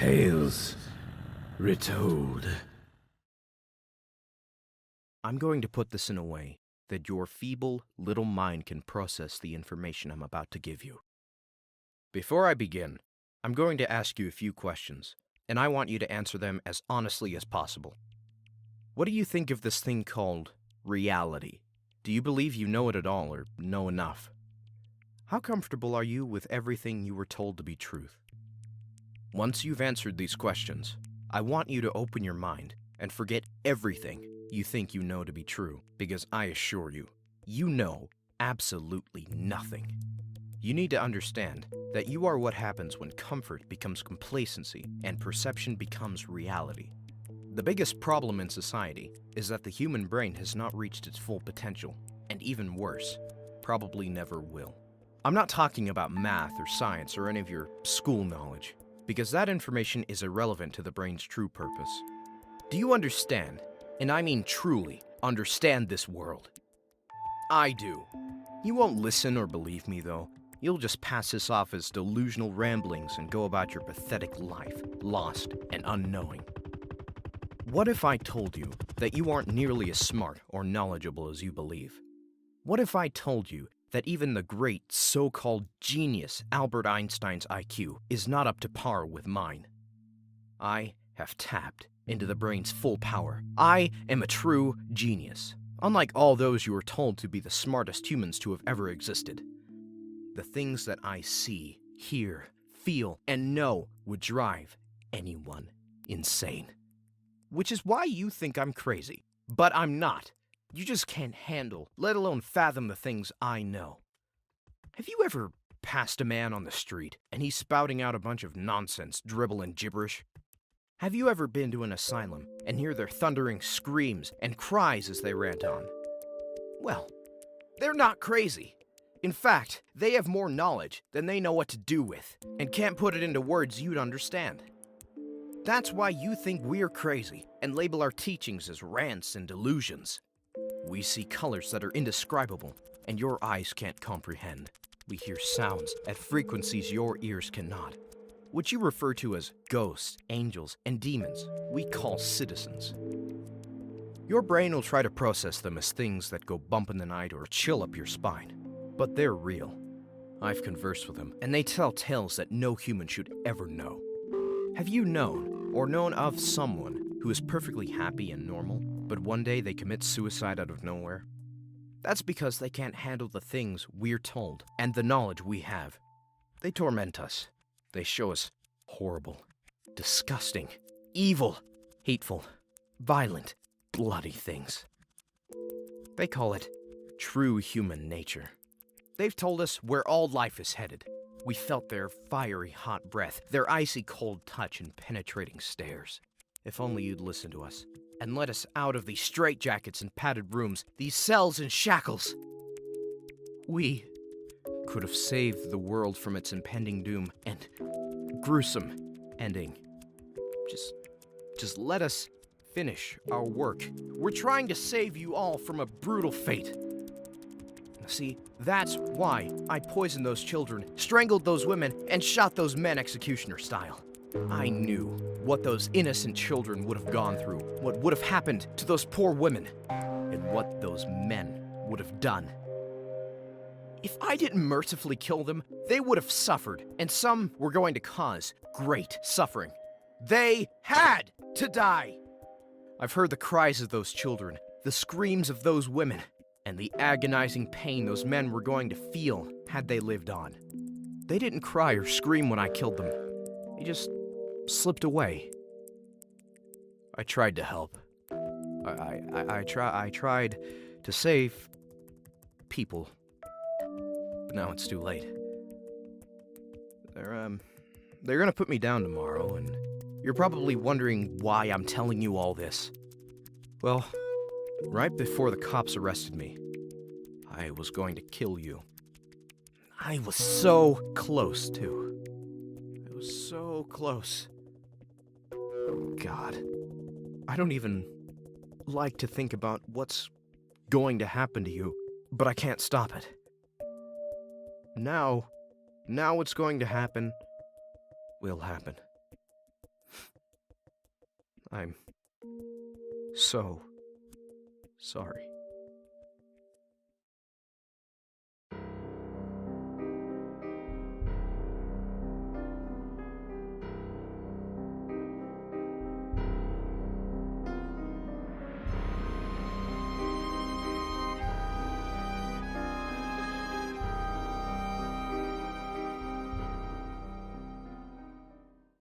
Tales retold. I'm going to put this in a way that your feeble little mind can process the information I'm about to give you. Before I begin, I'm going to ask you a few questions, and I want you to answer them as honestly as possible. What do you think of this thing called reality? Do you believe you know it at all or know enough? How comfortable are you with everything you were told to be truth? Once you've answered these questions, I want you to open your mind and forget everything you think you know to be true, because I assure you, you know absolutely nothing. You need to understand that you are what happens when comfort becomes complacency and perception becomes reality. The biggest problem in society is that the human brain has not reached its full potential, and even worse, probably never will. I'm not talking about math or science or any of your school knowledge, because that information is irrelevant to the brain's true purpose. Do you understand, and I mean truly, understand this world? I do. You won't listen or believe me, though. You'll just pass this off as delusional ramblings and go about your pathetic life, lost and unknowing. What if I told you that you aren't nearly as smart or knowledgeable as you believe? What if I told you that even the great so-called genius Albert Einstein's IQ is not up to par with mine? I have tapped into the brain's full power. I am a true genius, unlike all those you were told to be the smartest humans to have ever existed. The things that I see, hear, feel, and know would drive anyone insane. Which is why you think I'm crazy. But I'm not. You just can't handle, let alone fathom the things I know. Have you ever passed a man on the street and he's spouting out a bunch of nonsense, dribble and gibberish? Have you ever been to an asylum and hear their thundering screams and cries as they rant on? Well, they're not crazy. In fact, they have more knowledge than they know what to do with, and can't put it into words you'd understand. That's why you think we're crazy and label our teachings as rants and delusions. We see colors that are indescribable, and your eyes can't comprehend. We hear sounds at frequencies your ears cannot. What you refer to as ghosts, angels, and demons, we call citizens. Your brain will try to process them as things that go bump in the night or chill up your spine. But they're real. I've conversed with them, and they tell tales that no human should ever know. Have you known, or known of someone who is perfectly happy and normal, but one day they commit suicide out of nowhere? That's because they can't handle the things we're told, and the knowledge we have. They torment us. They show us horrible, disgusting, evil, hateful, violent, bloody things. They call it true human nature. They've told us where all life is headed. We felt their fiery hot breath, their icy cold touch and penetrating stares. If only you'd listen to us, and let us out of these straitjackets and padded rooms, these cells and shackles. We could have saved the world from its impending doom and gruesome ending. Just let us finish our work. We're trying to save you all from a brutal fate. See, that's why I poisoned those children, strangled those women, and shot those men executioner style. I knew what those innocent children would have gone through, what would have happened to those poor women, and what those men would have done. If I didn't mercifully kill them, they would have suffered, and some were going to cause great suffering. They had to die! I've heard the cries of those children, the screams of those women, and the agonizing pain those men were going to feel had they lived on. They didn't cry or scream when I killed them. They just slipped away. I tried to help. I tried to save people. But now it's too late. They're gonna put me down tomorrow, and you're probably wondering why I'm telling you all this. Well, right before the cops arrested me, I was going to kill you. I was so close, too. I was so close. Oh, God. I don't even like to think about what's going to happen to you, but I can't stop it. Now what's going to happen will happen. I'm so sorry.